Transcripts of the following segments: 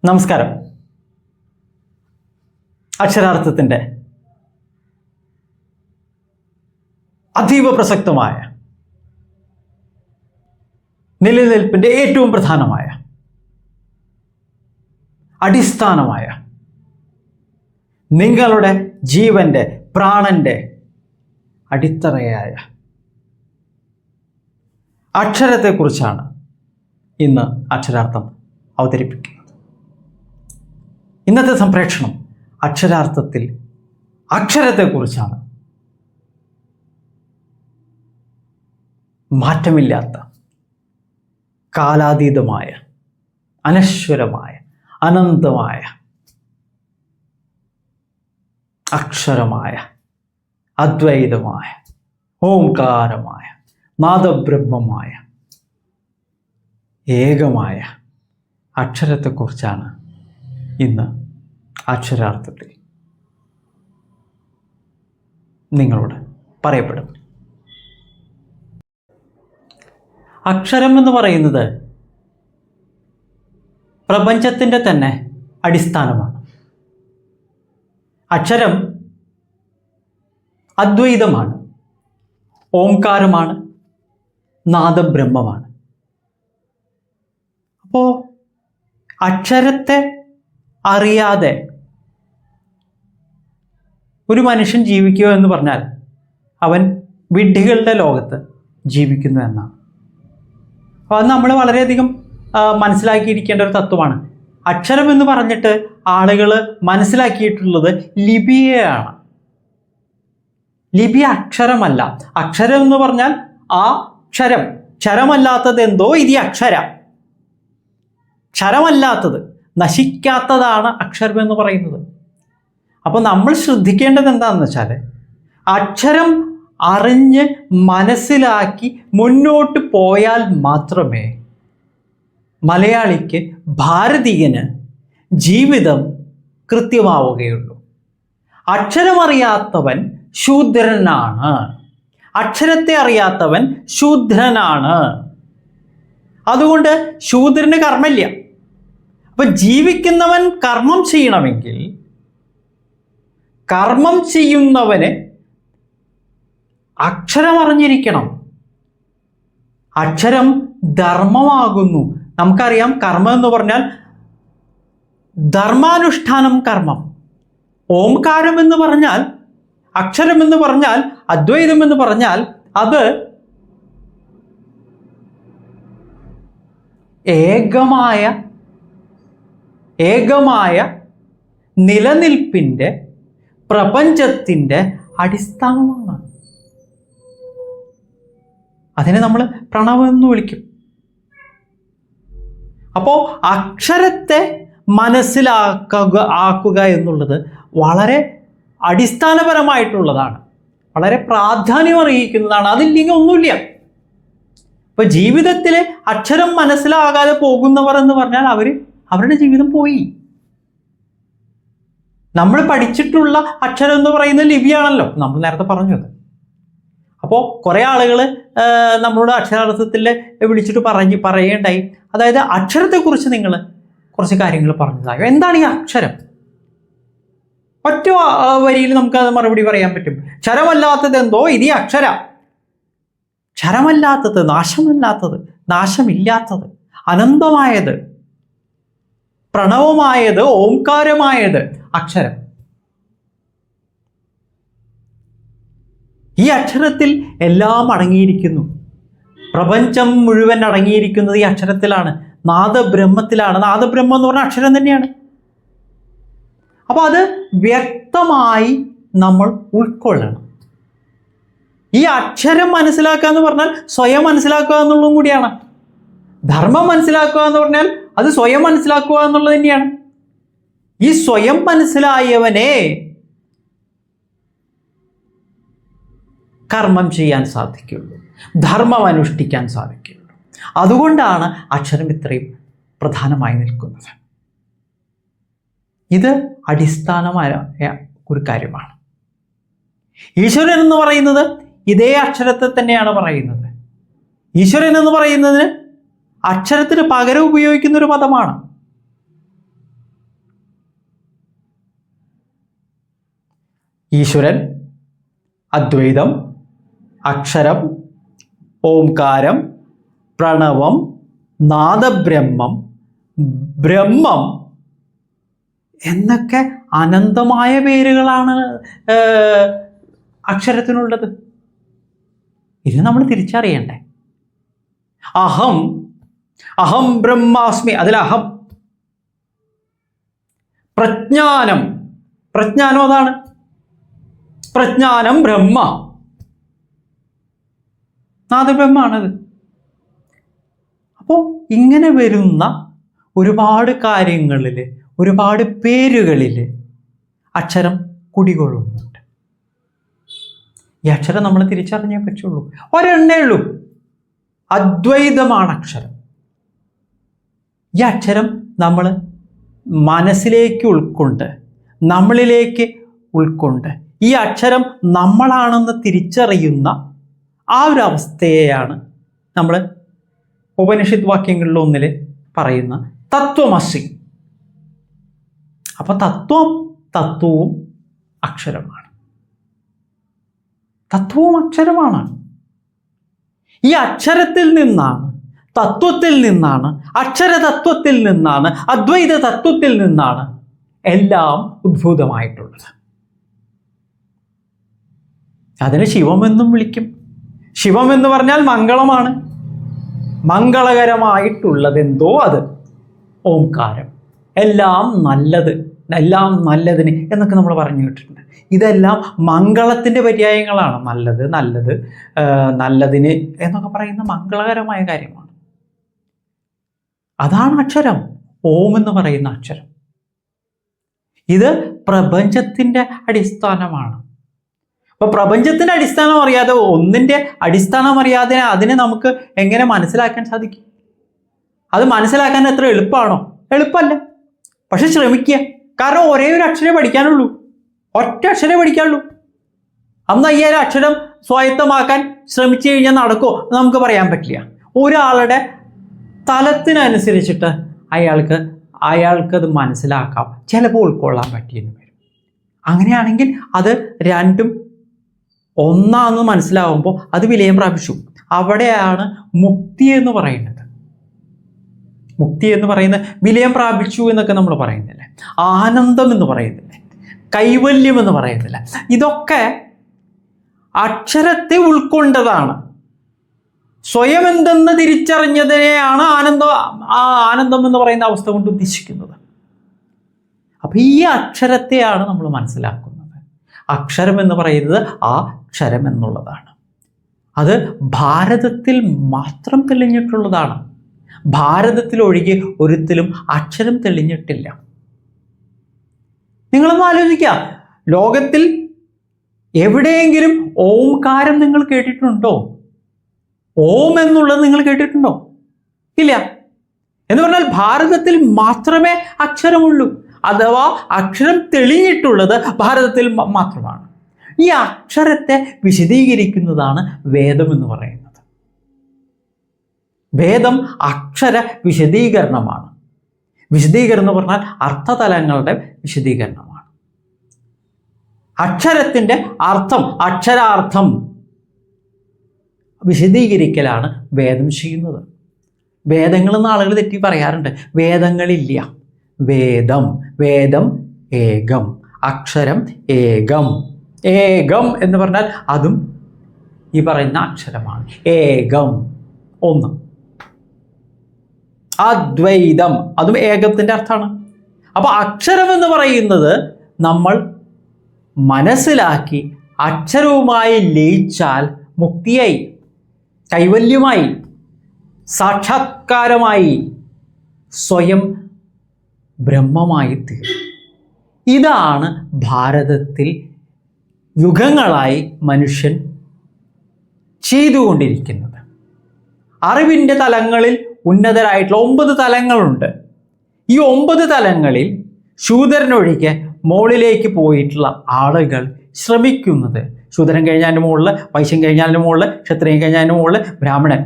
നമസ്കാരം. അക്ഷരാർത്ഥത്തിൻ്റെ അതീവ പ്രസക്തമായ നിലനിൽപ്പിൻ്റെ ഏറ്റവും പ്രധാനമായ അടിസ്ഥാനമായ നിങ്ങളുടെ ജീവൻ്റെ പ്രാണന്റെ അടിത്തറയായ അക്ഷരത്തെക്കുറിച്ചാണ് ഇന്ന് അക്ഷരാർത്ഥം അവതരിപ്പിക്കുന്നത്. ഇന്നത്തെ സംപ്രേഷണം അക്ഷരാർത്ഥത്തിൽ അക്ഷരത്തെക്കുറിച്ചാണ്. മാറ്റമില്ലാത്ത, കാലാതീതമായ, അനശ്വരമായ, അനന്തമായ, അക്ഷരമായ, അദ്വൈതമായ, ഓംകാരമായ, നാദബ്രഹ്മമായ, ഏകമായ അക്ഷരത്തെക്കുറിച്ചാണ് ഇന്ന് അക്ഷരാർത്ഥത്തിൽ നിങ്ങളോട് പറയപ്പെടുന്നത്. അക്ഷരം എന്ന് പറയുന്നത് പ്രപഞ്ചത്തിൻ്റെ തന്നെ അടിസ്ഥാനമാണ്. അക്ഷരം അദ്വൈതമാണ്, ഓംകാരമാണ്, നാദബ്രഹ്മമാണ്. അപ്പോൾ അക്ഷരത്തെ അറിയാതെ ഒരു മനുഷ്യൻ ജീവിക്കുക എന്ന് പറഞ്ഞാൽ അവൻ വിഡ്ഢികളുടെ ലോകത്ത് ജീവിക്കുന്നു എന്നാണ്. അപ്പോൾ അത് നമ്മൾ വളരെയധികം മനസ്സിലാക്കിയിരിക്കേണ്ട ഒരു തത്വമാണ്. അക്ഷരം എന്ന് പറഞ്ഞിട്ട് ആളുകൾ മനസ്സിലാക്കിയിട്ടുള്ളത് ലിപിയെയാണ്. ലിപി അക്ഷരമല്ല. അക്ഷരം എന്ന് പറഞ്ഞാൽ ആ ക്ഷരം, ക്ഷരമല്ലാത്തത് എന്തോ ഇത് അക്ഷര. ക്ഷരമല്ലാത്തത്, നശിക്കാത്തതാണ് അക്ഷരം എന്ന് പറയുന്നത്. അപ്പോൾ നമ്മൾ ശ്രദ്ധിക്കേണ്ടത് എന്താണെന്ന് വെച്ചാൽ അക്ഷരം അറിഞ്ഞ് മനസ്സിലാക്കി മുന്നോട്ട് പോയാൽ മാത്രമേ മലയാളിക്ക്, ഭാരതീയന് ജീവിതം കൃത്യമാവുകയുള്ളൂ. അക്ഷരമറിയാത്തവൻ ശൂദ്രനാണ്. അക്ഷരത്തെ അറിയാത്തവൻ ശൂദ്രനാണ്. അതുകൊണ്ട് ശൂദ്രന് കർമ്മമില്ല. അപ്പം ജീവിക്കുന്നവൻ കർമ്മം ചെയ്യണമെങ്കിൽ കർമ്മം ചെയ്യുന്നവന് അക്ഷരം അറിഞ്ഞിരിക്കണം. അക്ഷരം ധർമ്മമാകുന്നു. നമുക്കറിയാം, കർമ്മം എന്ന് പറഞ്ഞാൽ ധർമാനുഷ്ഠാനം കർമ്മം. ഓംകാരം എന്ന് പറഞ്ഞാൽ, അക്ഷരം എന്ന് പറഞ്ഞാൽ, അദ്വൈതം എന്ന് പറഞ്ഞാൽ അത് ഏകമായ നിലനിൽപ്പിൻ്റെ, പ്രപഞ്ചത്തിൻ്റെ അടിസ്ഥാനമാണ്. അതിനെ നമ്മൾ പ്രണവം എന്ന് വിളിക്കും. അപ്പോൾ അക്ഷരത്തെ ആക്കുക എന്നുള്ളത് വളരെ അടിസ്ഥാനപരമായിട്ടുള്ളതാണ്, വളരെ പ്രാധാന്യം അറിയിക്കുന്നതാണ്. അതില്ലെങ്കിൽ ഒന്നുമില്ല. ഇപ്പൊ ജീവിതത്തിൽ അക്ഷരം മനസ്സിലാകാതെ പോകുന്നവർ എന്ന് പറഞ്ഞാൽ അവരുടെ ജീവിതം പോയി. നമ്മൾ പഠിച്ചിട്ടുള്ള അക്ഷരം എന്ന് പറയുന്നത് ലിപിയാണല്ലോ, നമ്മൾ നേരത്തെ പറഞ്ഞത്. അപ്പോൾ കുറേ ആളുകൾ നമ്മളോട് അക്ഷരാർത്ഥത്തിൽ വിളിച്ചിട്ട് പറയുകയുണ്ടായി. അതായത് അക്ഷരത്തെക്കുറിച്ച് നിങ്ങൾ കുറച്ച് കാര്യങ്ങൾ പറഞ്ഞതായോ. എന്താണ് ഈ അക്ഷരം? ഒറ്റ വരിയിൽ നമുക്കത് മറുപടി പറയാൻ പറ്റും. ക്ഷരമല്ലാത്തത് എന്തോ ഇത് അക്ഷര. ക്ഷരമല്ലാത്തത്, നാശമല്ലാത്തത്, നാശമില്ലാത്തത്, അനന്തമായത്, പ്രണവമായത്, ഓംകാരമായത് അക്ഷരം. ഈ അക്ഷരത്തിൽ എല്ലാം അടങ്ങിയിരിക്കുന്നു. പ്രപഞ്ചം മുഴുവൻ അടങ്ങിയിരിക്കുന്നത് ഈ അക്ഷരത്തിലാണ്, നാദബ്രഹ്മത്തിലാണ്. നാദബ്രഹ്മം എന്ന് പറഞ്ഞാൽ അക്ഷരം തന്നെയാണ്. അപ്പോൾ അത് വ്യക്തമായി നമ്മൾ ഉൾക്കൊള്ളണം. ഈ അക്ഷരം മനസ്സിലാക്കുക എന്ന് പറഞ്ഞാൽ സ്വയം മനസ്സിലാക്കുക എന്നുള്ളതും കൂടിയാണ്. ധർമ്മം മനസ്സിലാക്കുക എന്ന് പറഞ്ഞാൽ അത് സ്വയം മനസ്സിലാക്കുക എന്നുള്ളത് തന്നെയാണ്. ഈ സ്വയം മനസ്സിലായവനെ കർമ്മം ചെയ്യാൻ സാധിക്കുള്ളൂ, ധർമ്മം അനുഷ്ഠിക്കാൻ സാധിക്കുള്ളൂ. അതുകൊണ്ടാണ് അക്ഷരം ഇത്രയും പ്രധാനമായി നിൽക്കുന്നത്. ഇത് അടിസ്ഥാനമായ ഒരു കാര്യമാണ്. ഈശ്വരൻ എന്ന് പറയുന്നത് ഇതേ അക്ഷരത്തെ തന്നെയാണ് പറയുന്നത്. ഈശ്വരൻ എന്ന് പറയുന്നതിന് അക്ഷരത്തിന് പകരം ഉപയോഗിക്കുന്ന ഒരു പദമാണ്. ഈശ്വരൻ, അദ്വൈതം, അക്ഷരം, ഓംകാരം, പ്രണവം, നാദബ്രഹ്മം, ബ്രഹ്മം എന്നൊക്കെ അനന്തമായ പേരുകളാണ് അക്ഷരത്തിനുള്ളത്. ഇത് നമ്മൾ തിരിച്ചറിയണ്ടേ. അഹം, അഹം ബ്രഹ്മാസ്മി, അതിൽ അഹം. പ്രജ്ഞാനം, പ്രജ്ഞാനം അതാണ്. പ്രജ്ഞാനം ബ്രഹ്മ, നാദബ്രഹ്മാണത്. അപ്പോൾ ഇങ്ങനെ വരുന്ന ഒരുപാട് കാര്യങ്ങളിൽ, ഒരുപാട് പേരുകളിൽ അക്ഷരം കുടികൊള്ളുന്നുണ്ട്. ഈ അക്ഷരം നമ്മൾ തിരിച്ചറിഞ്ഞേ പറ്റുള്ളൂ. ഒരെണ്ണേ ഉള്ളൂ, അദ്വൈതമാണ് അക്ഷരം. ഈ അക്ഷരം നമ്മൾ മനസ്സിലേക്ക് ഉൾക്കൊണ്ട്, നമ്മളിലേക്ക് ഉൾക്കൊണ്ട്, ഈ അക്ഷരം നമ്മളാണെന്ന് തിരിച്ചറിയുന്ന ആ ഒരു അവസ്ഥയെയാണ് നമ്മൾ ഉപനിഷത്ത് വാക്യങ്ങളിൽ ഒന്നിൽ പറയുന്ന തത്വമസി. അപ്പൊ തത്വവും അക്ഷരമാണ്. തത്വവും അക്ഷരമാണ്. ഈ അക്ഷരത്തിൽ നിന്നാണ്, തത്വത്തിൽ നിന്നാണ്, അക്ഷരതത്വത്തിൽ നിന്നാണ്, അദ്വൈത തത്വത്തിൽ നിന്നാണ് എല്ലാം ഉദ്ഭൂതമായിട്ടുള്ളത്. അതിനെ ശിവമെന്നും വിളിക്കും. ശിവം എന്ന് പറഞ്ഞാൽ മംഗളമാണ്. മംഗളകരമായിട്ടുള്ളതെന്തോ അത് ഓംകാരം. എല്ലാം നല്ലത്, എല്ലാം നല്ലതിന് എന്നൊക്കെ നമ്മൾ പറഞ്ഞു കേട്ടിട്ടുണ്ട്. ഇതെല്ലാം മംഗളത്തിൻ്റെ പര്യായങ്ങളാണ്. നല്ലത്, നല്ലത്, നല്ലതിന് എന്നൊക്കെ പറയുന്ന മംഗളകരമായ കാര്യമാണ്. അതാണ് അക്ഷരം, ഓം എന്ന് പറയുന്ന അക്ഷരം. ഇത് പ്രപഞ്ചത്തിൻ്റെ അടിസ്ഥാനമാണ്. അപ്പൊ പ്രപഞ്ചത്തിന്റെ അടിസ്ഥാനം അറിയാതെ, ഒന്നിന്റെ അടിസ്ഥാനം അറിയാതെ അതിനെ നമുക്ക് എങ്ങനെ മനസ്സിലാക്കാൻ സാധിക്കും? അത് മനസ്സിലാക്കാൻ എത്ര എളുപ്പമാണോ? എളുപ്പമല്ല. പക്ഷെ ശ്രമിക്കുക. കാരണം ഒരേ ഒരു അക്ഷരമേ പഠിക്കാനുള്ളൂ, ഒറ്റ അക്ഷരമേ പഠിക്കാനുള്ളൂ. അന്ന് 5000 അക്ഷരം സ്വായത്തമാക്കാൻ ശ്രമിച്ചു കഴിഞ്ഞാൽ നടക്കുമോ? നമുക്ക് പറയാൻ പറ്റില്ല. ഒരാളുടെ തലത്തിനനുസരിച്ചിട്ട് അയാൾക്കത് മനസ്സിലാക്കാം, ചിലപ്പോൾ ഉൾക്കൊള്ളാൻ പറ്റിയെന്ന് വരും. അങ്ങനെയാണെങ്കിൽ അത് രണ്ടും ഒന്നാന്ന് മനസ്സിലാവുമ്പോൾ അത് വിലയം പ്രാപിച്ചു. അവിടെയാണ് മുക്തി എന്ന് പറയുന്നത്. മുക്തി എന്ന് പറയുന്നത് വിലയം പ്രാപിച്ചു എന്നൊക്കെ നമ്മൾ പറയുന്നില്ലേ, ആനന്ദം എന്ന് പറയുന്നില്ലേ, കൈവല്യം എന്ന് പറയുന്നില്ല. ഇതൊക്കെ അക്ഷരത്തെ ഉൾക്കൊണ്ടതാണ്. സ്വയം എന്തെന്ന് തിരിച്ചറിഞ്ഞതിനെയാണ് ആനന്ദം എന്ന് പറയുന്ന അവസ്ഥ കൊണ്ട് ഉദ്ദേശിക്കുന്നത്. അപ്പൊ ഈ അക്ഷരത്തെയാണ് നമ്മൾ മനസ്സിലാക്കുന്നത്. അക്ഷരം എന്ന് പറയുന്നത് ആ അക്ഷരം എന്നുള്ളതാണ്. അത് ഭാരതത്തിൽ മാത്രം തെളിഞ്ഞിട്ടുള്ളതാണ്. ഭാരതത്തിലൊഴികെ ഒരിക്കലും അക്ഷരം തെളിഞ്ഞിട്ടില്ല. നിങ്ങളൊന്ന് ആലോചിക്കുക, ലോകത്തിൽ എവിടെയെങ്കിലും ഓംകാരം നിങ്ങൾ കേട്ടിട്ടുണ്ടോ? ഓം എന്നുള്ളത് നിങ്ങൾ കേട്ടിട്ടുണ്ടോ? ഇല്ല. എന്ന് പറഞ്ഞാൽ ഭാരതത്തിൽ മാത്രമേ അക്ഷരമുള്ളൂ, അഥവാ അക്ഷരം തെളിഞ്ഞിട്ടുള്ളത് ഭാരതത്തിൽ മാത്രമാണ്. ഈ അക്ഷരത്തെ വിശദീകരിക്കുന്നതാണ് വേദം എന്ന് പറയുന്നത്. വേദം അക്ഷര വിശദീകരണമാണ്. വിശദീകരണം എന്ന് പറഞ്ഞാൽ അർത്ഥതലങ്ങളുടെ വിശദീകരണമാണ്. അക്ഷരത്തിൻ്റെ അർത്ഥം, അക്ഷരാർത്ഥം വിശദീകരിക്കലാണ് വേദം ചെയ്യുന്നത്. വേദങ്ങളെന്ന് ആളുകൾ തെറ്റി പറയാറുണ്ട്. വേദങ്ങളില്ല. വേദം ഏകം, അക്ഷരം ഏകം. ഏകം എന്ന് പറഞ്ഞാൽ അതും ഈ പറയുന്ന അക്ഷരമാണ്. ഏകം, ഒന്ന്. അദ്വൈതം, അതും ഏകത്തിൻ്റെ അർത്ഥമാണ്. അപ്പൊ അക്ഷരം എന്ന് പറയുന്നത് നമ്മൾ മനസ്സിലാക്കി അക്ഷരവുമായി ലയിച്ചാൽ മുക്തിയായി, കൈവല്യമായി, സാക്ഷാത്കാരമായി, സ്വയം ബ്രഹ്മമായി തീരും. ഇതാണ് ഭാരതത്തിൽ യുഗങ്ങളായി മനുഷ്യൻ ചെയ്തുകൊണ്ടിരിക്കുന്നത്. അറിവിൻ്റെ തലങ്ങളിൽ ഉന്നതരായിട്ടുള്ള 9 തലങ്ങളുണ്ട്. ഈ 9 തലങ്ങളിൽ ശൂദ്രനൊഴികെ മുകളിലേക്ക് പോയിട്ടുള്ള ആളുകൾ ശ്രമിക്കുന്നത്, ശൂദ്രൻ കഴിഞ്ഞതിൻ്റെ മുകളിൽ, വൈശ്യൻ കഴിഞ്ഞതിൻ്റെ മുകളിൽ, ക്ഷത്രിയൻ കഴിഞ്ഞതിൻ്റെ മുകളിൽ, ബ്രാഹ്മണൻ,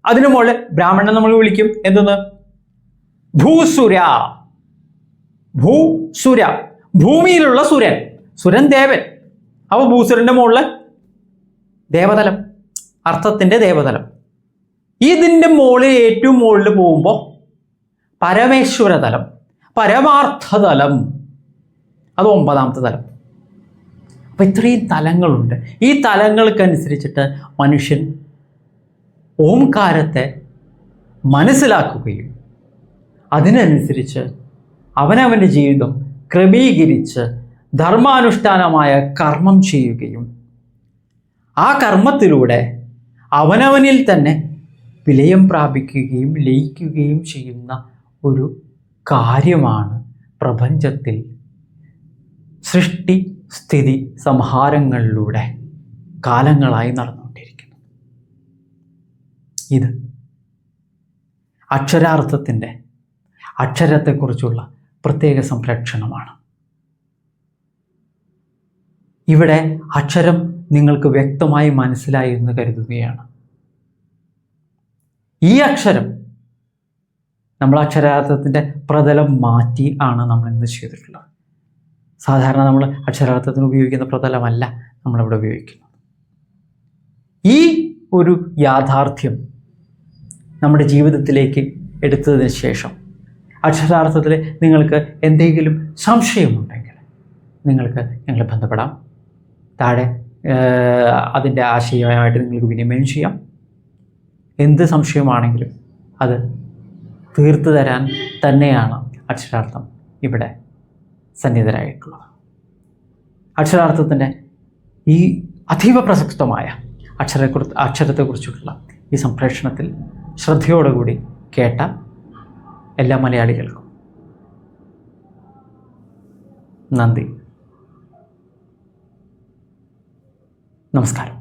അതിനു മുകളിൽ ബ്രാഹ്മണൻ നമ്മൾ വിളിക്കും എന്തെന്ന്? ഭൂസുര. ഭൂസുര, ഭൂമിയിലുള്ള സുരൻ, സുരൻ ദേവൻ, അപ്പോൾ ഭൂസുരൻ്റെ മുകളിൽ ദേവതലം, അർത്ഥത്തിൻ്റെ ദേവതലം. ഇതിൻ്റെ മുകളിൽ ഏറ്റവും മുകളിൽ പോകുമ്പോൾ പരമേശ്വരതലം, പരമാർത്ഥതലം, അത് 9ാമത്തെ തലം. അപ്പോൾ ഇത്രയും തലങ്ങളുണ്ട്. ഈ തലങ്ങൾക്കനുസരിച്ചിട്ട് മനുഷ്യൻ ഓംകാരത്തെ മനസ്സിലാക്കുകയും അതിനനുസരിച്ച് അവനവൻ്റെ ജീവിതം ക്രമീകരിച്ച് ധർമാനുഷ്ഠാനമായ കർമ്മം ചെയ്യുകയും ആ കർമ്മത്തിലൂടെ അവനവനിൽ തന്നെ വിലയം പ്രാപിക്കുകയും ലയിക്കുകയും ചെയ്യുന്ന ഒരു കാര്യമാണ് പ്രപഞ്ചത്തിൽ സൃഷ്ടി സ്ഥിതി സംഹാരങ്ങളിലൂടെ കാലങ്ങളായി നടന്നുകൊണ്ടിരിക്കുന്നത്. ഇത് അക്ഷരാർത്ഥത്തിൻ്റെ, അക്ഷരത്തെക്കുറിച്ചുള്ള പ്രത്യേക സംരക്ഷണമാണ്. ഇവിടെ അക്ഷരം നിങ്ങൾക്ക് വ്യക്തമായി മനസ്സിലായി എന്ന് കരുതുകയാണ്. ഈ അക്ഷരം നമ്മൾ അക്ഷരാർത്ഥത്തിൻ്റെ പ്രതലം മാറ്റി ആണ് നമ്മൾ ഇന്ന് ചെയ്തിട്ടുള്ളത്. സാധാരണ നമ്മൾ അക്ഷരാർത്ഥത്തിന് ഉപയോഗിക്കുന്ന പ്രതലമല്ല നമ്മളിവിടെ ഉപയോഗിക്കുന്നത്. ഈ ഒരു യാഥാർത്ഥ്യം നമ്മുടെ ജീവിതത്തിലേക്ക് എടുത്തതിന് ശേഷം അക്ഷരാർത്ഥത്തിൽ നിങ്ങൾക്ക് എന്തെങ്കിലും സംശയമുണ്ടെങ്കിൽ നിങ്ങൾക്ക് ഞങ്ങളെ ബന്ധപ്പെടാം. താഴെ അതിൻ്റെ ആശയമായിട്ട് നിങ്ങൾക്ക് വിനിമയം ചെയ്യാം. എന്ത് സംശയമാണെങ്കിലും അത് തീർത്തു തരാൻ തന്നെയാണ് അക്ഷരാർത്ഥം ഇവിടെ സന്നിധരായിട്ടുള്ളത്. അക്ഷരാർത്ഥത്തിൻ്റെ ഈ അതീവ പ്രസക്തമായ അക്ഷരത്തെക്കുറിച്ചുള്ള ഈ സംപ്രേഷണത്തിൽ ശ്രദ്ധയോടുകൂടി കേട്ട എല്ലാ മലയാളികൾക്കും നന്ദി, നമസ്കാരം.